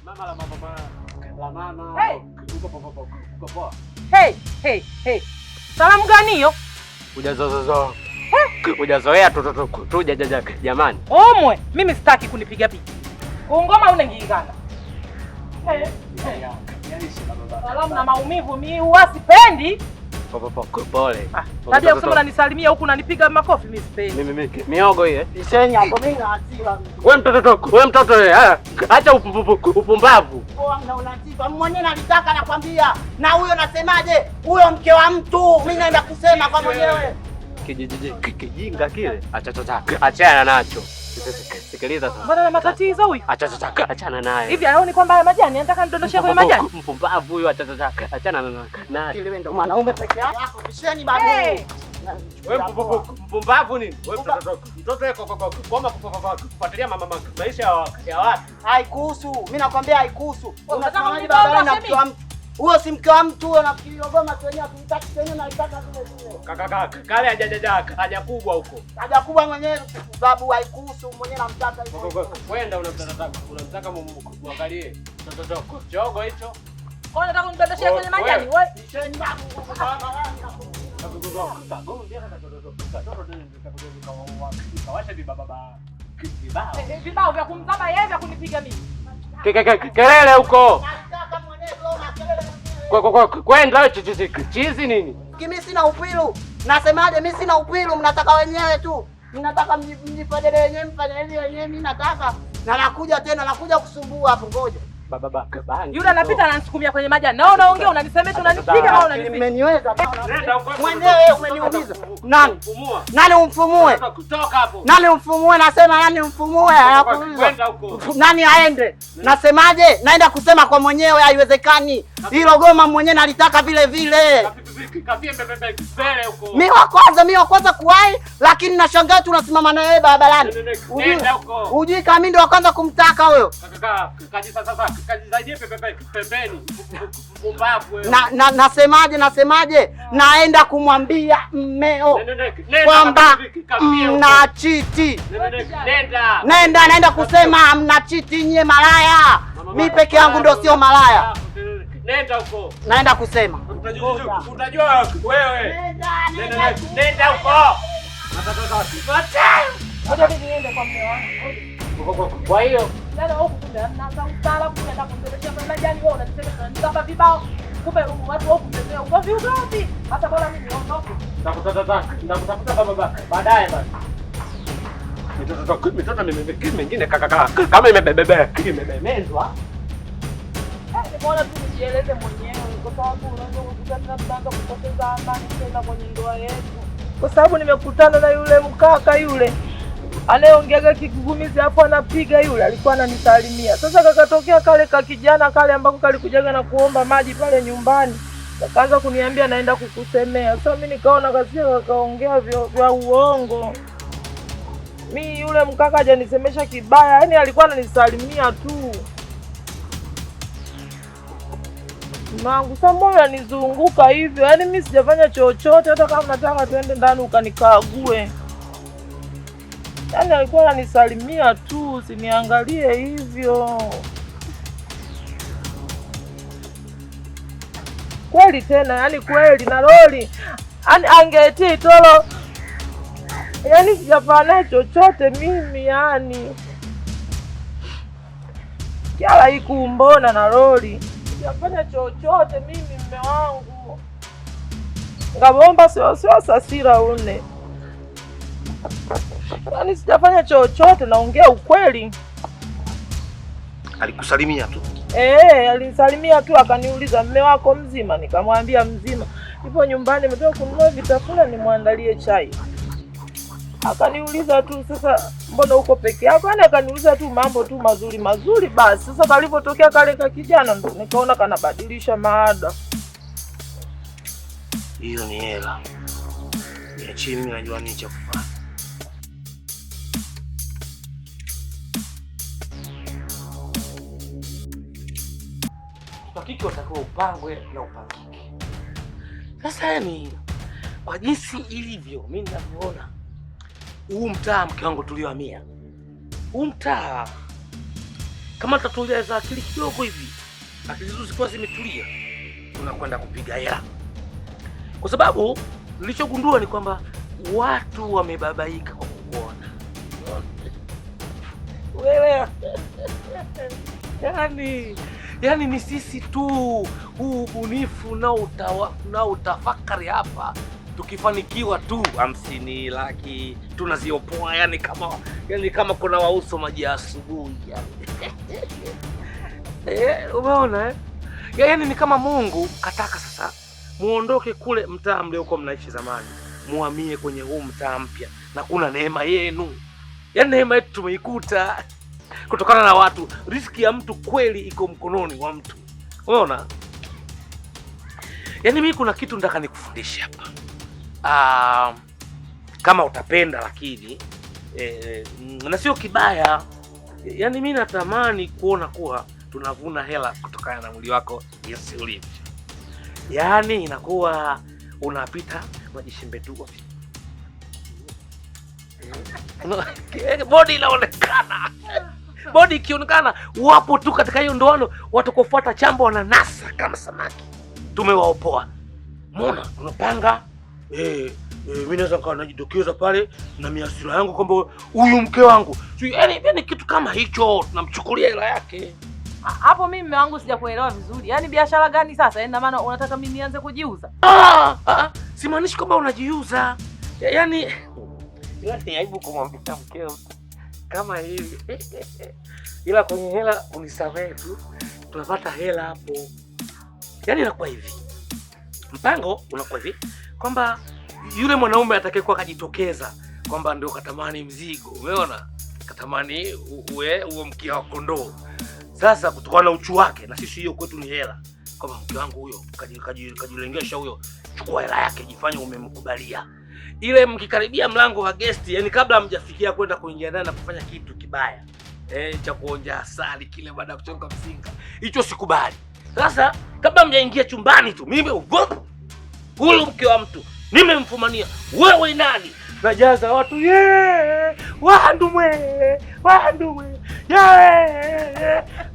Mama la mama. La mama. Hey. Uko poa. Hey. Salamu gani hiyo? Hujazozoa. Hujazoea tu jamani. Omwe, mimi sitaki kunipiga piga. Kuongoma unengingana. Salamu na maumivu mimi huwasipendi. Pole. Tabia kusema unanisalimia huku unanipiga makofi mimi sipendi. Mimi miogo hii. Isheni hapo mimi na hasira. Wewe mtoto acha upumbavu. Mna unatifa. Mwenyewe nalitaka nakwambia. Na huyo nasemaje? Huyo mke wa mtu. Mimi naenda kusema kwa mwenyewe. Kijinga kile. Achana nacho. Sikiliza sasa. Mbona na matatizo huyu? Achana naye. Hivi haoni kwamba haya majani anataka nidondoshie kwenye majani? Mpumbavu huyu achana naye. Kile ndo mwanaume peke yako. Isheni babu. Wewe mpumbavu nini? Wewe mtoto wako koma kufuatilia maisha ya watu. Haikuhusu. Mimi nakwambia haikuhusu. Unasemaje baba na mke wa mtu? Huyo si mke wa mtu, huyo nafikiri goma tu wenyewe tunitaki tena na itaka vile vile. Kaka kale haja kubwa huko. Haja kubwa mwenyewe babu haikuhusu, mwenyewe namtaka hivyo. Kwenda unamtaka muangalie. Mtoto chogo hicho. Kwa nini unataka kunidondoshia kwenye majani wewe? Isheni babu. Vibao vya kumzaba yeye vya kunipiga mimi. Kelele huko. Kwenda chizi nini? Mimi sina upilu. Nasemaje mimi sina upilu, mnataka wenyewe tu. Mnataka mjifadele wenyewe, mfadele wenyewe mimi nataka. Na nakuja tena, nakuja kusumbua hapo ngoja. Baba. Yule anapita ananisukumia kwenye majani. Na unaongea unanisemesha unanipiga au unanipiga? Umeniweza. Mwenyewe umeniuliza. Nani? Nani umfumue? Kutoka hapo. Nani umfumue? Nasema nani umfumue? Kwenda huko. Nani aende? Nasemaje? Naenda kusema kwa mwenyewe, haiwezekani. Hilo goma mwenyewe nalitaka vile vile. Mimi wa kwanza kuwahi, lakini nashangaa tu unasimama na yeye barabarani. Hujui kama mimi ndo wa kwanza kumtaka huyo. Nasemaje? Naenda kumwambia mmeo kwamba mnachiti. Naenda kusema mnachiti nyie malaya. Mimi peke yangu ndo sio malaya. Nenda huko. Naenda kusema. Utajua wewe. Nenda huko. Ngoja niende kwa mume wangu. Kwa hiyo Ndio huko kuna na ustaarabu unaenda kumdondosha kwenye majani wewe unasema nitapa vibao. Kumbe watu huko mtendea ugovi ugovi. Hata bora mimi niondoke. Nakutafuta baba baadaye basi. Mitoto mingine kama imebebezwa. Mbona tu nijieleze mwenyewe kwa sababu unaweza kukutana tunaanza kupoteza amani tena kwenye ndoa yetu. Kwa sababu nimekutana na yule mkaka yule. Anayeongeaga kigugumizi hapo anapiga yule alikuwa ananisalimia. Sasa kakatokea kale kijana kale ambako kalikujaga na kuomba maji pale nyumbani. Akaanza kuniambia naenda kukusemea. Sasa mimi nikaona kasia kakaongea vya uongo. Mimi yule mkaka hajanisemesha kibaya, yaani alikuwa ananisalimia tu. Mangu sasa mbona nizunguka hivyo? Yaani mimi sijafanya chochote hata kama nataka tuende ndani ukanikague. Yaani alikuwa ananisalimia tu, usiniangalie hivyo. Kweli tena, yaani kweli na loli. Angetii tolo. Yaani sijafanya chochote mimi yani. Kiala ikumbona na loli. Sijafanya chochote mimi mume wangu. Ngabomba sio sasira une. Yaani sijafanya chochote, naongea ukweli. Alikusalimia tu. Alinisalimia tu akaniuliza mume wako mzima, nikamwambia mzima. Ipo nyumbani nimetoka kununua vitafuna nimwandalie chai. Akaniuliza tu sasa mbona uko peke yako? Yaani akaniuliza tu mambo tu mazuri basi. Sasa kalipotokea kale kijana ndo nikaona kanabadilisha maada. Hiyo ni hela. Ya chini najua nini cha kufanya. Hakika utakuwa upangwe na upangike. Sasa yani kwa jinsi ilivyo mimi ninavyoona huu mtaa mke wangu tuliohamia. Huu mtaa kama tatulia za akili kidogo hivi, akili zetu zikiwa zimetulia, tunakwenda kupiga hela. Kwa sababu nilichogundua ni kwamba watu wamebabaika kwa kuona wewe. Yani ni sisi tu, huu ubunifu na utafakari hapa, tukifanikiwa tu 50 laki tunaziopoa, yani kama kuna wauso maji ya asubuhi umeona yani ni kama Mungu kataka sasa muondoke kule mtaa mliokuwa mnaishi zamani, muhamie kwenye huu mtaa mpya, na kuna neema yenu. Yaani neema yetu tumeikuta kutokana na watu. Riziki ya mtu kweli iko mkononi wa mtu. Unaona? Yaani mimi kuna kitu nataka nikufundishe hapa. Kama utapenda, lakini na sio kibaya. Yaani mimi natamani kuona kuwa tunavuna hela kutokana na mwili wako jinsi ulivyo. Yaani inakuwa unapita majishimbe tu. Bodi inaonekana. Bodi ikionekana wapo tu katika hiyo ndoano, watakofuata chamba wananasa kama samaki. Tumewaopoa. Mbona tunapanga mimi naweza kaa najidokeza pale na miasira yangu kwamba huyu mke wangu. Yaani kitu kama hicho tunamchukulia hela yake. Hapo mimi mume wangu sijakuelewa vizuri. Yaani biashara gani sasa? Yaani maana unataka mimi nianze kujiuza? Simaanishi kwamba unajiuza. Yaani ni aibu kumwambia mkeo kama hivi. Ila kwenye hela unisamehe tu. Tunapata hela hapo. Yaani inakuwa hivi. Mpango unakuwa hivi kwamba yule mwanaume atakayekuwa kajitokeza kwamba ndio katamani mzigo, umeona? Katamani uwe mkia wa kondoo. Sasa kutokana na uchu wake, na sisi hiyo kwetu ni hela. Kama mke wangu huyo kajilengesha huyo, chukua hela yake, jifanye umemkubalia. Ile mkikaribia mlango wa guest, yani kabla hamjafikia kwenda kuingia ndani na kufanya kitu kibaya, cha kuonja asali kile baada ya kuchonga mzinga, hicho sikubali. Sasa kabla mjaingia chumbani tu, mimi huyo mke wa mtu nimemfumania, wewe nani? Najaza watu wandumwe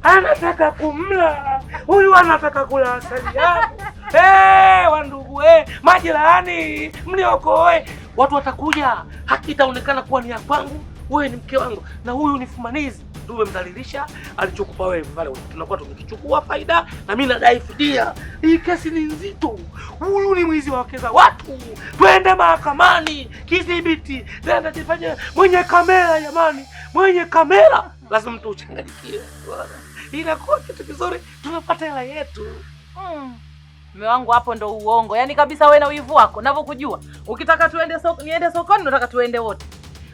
anataka kumla huyu, anataka kula asali yangu. Wandugu majirani mliokoe, watu watakuja, haki itaonekana kuwa ni ya kwangu, wewe ni mke wangu na huyu ni fumanizi. Tumemdhalilisha, alichokupa wewe pale tunakuwa tumekichukua faida, na mimi nadai fidia. Hii kesi ni nzito. Huyu ni mwizi wa wake za watu. Twende mahakamani, kidhibiti. Nenda tufanye mwenye kamera jamani. Mwenye kamera lazima mtu uchanganyikiwe. Inakuwa kitu kizuri, tunapata hela yetu. Mume wangu hapo ndo uongo. Yaani kabisa wewe na wivu wako, ninavyokujua. Ukitaka niende sokoni, unataka tuende wote.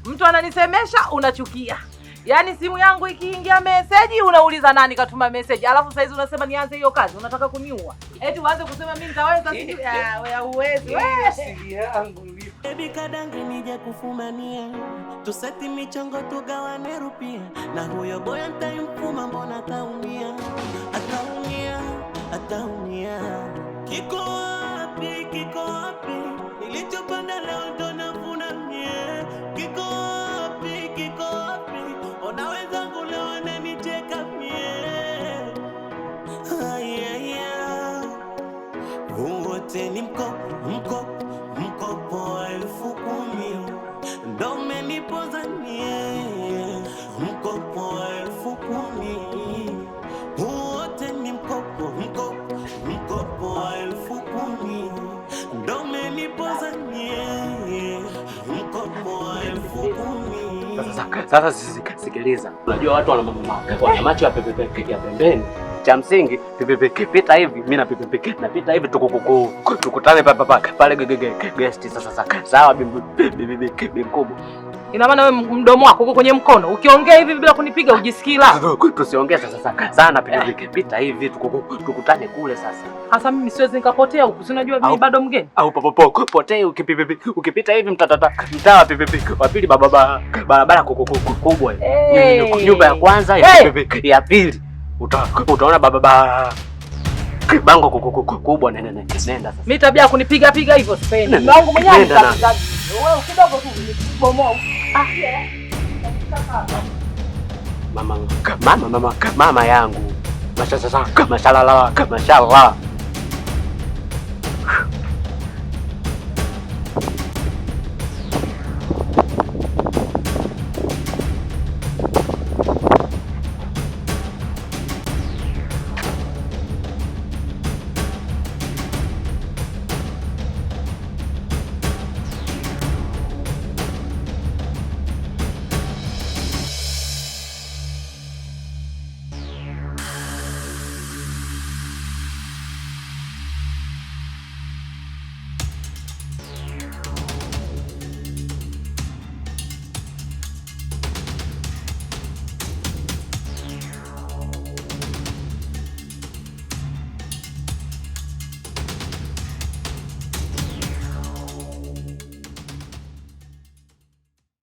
Mtu ananisemesha unachukia. Yaani simu yangu ikiingia message unauliza nani katuma message. Alafu saizi unasema nianze hiyo kazi. Unataka kuniua. Eti uanze kusema mimi nitaweza sisi. Wewe uwezi. Siri yangu lipo. Baby kadangi nije kufumania. Tuseti michongo tugawane rupia. Na huyo boya nitamfuma mbona ataumia. Ataumia. Kiko wapi? Nilichopanda leo ndo navuna mie. Kiko wapi? Unaweza kula na niteka mie. Wote ni mkopo 10,000 ndo umenipoza mie. Mkopo 10,000. Wote ni mkopo 10,000 ndo umenipoza mie. Mkopo 10,000. Sasa sikiliza. Unajua watu wana macho ya pembeni. Cha msingi pita hivi, mimi napita hivi tukutane pale guest sasa. Sawa bibi mkubwa. Ina maana wewe mdomo wako uko kwenye mkono. Ukiongea hivi bila kunipiga ujisikii la. Tusiongee sasa. Sana pita hivi tukutane kule sasa. Hasa mimi siwezi nikapotea huku. Si unajua mimi bado mgeni. Au potee ukipita hivi mtaa wa pili barabara kubwa. Nyumba ya kwanza ya pili. Utaona bango kubwa. Nenda sasa. Mimi tabia ya kunipiga hivyo sipendi. Mume wangu mwenyewe anataka. Wewe kidogo tu bomoa. mama yangu. Mashallah.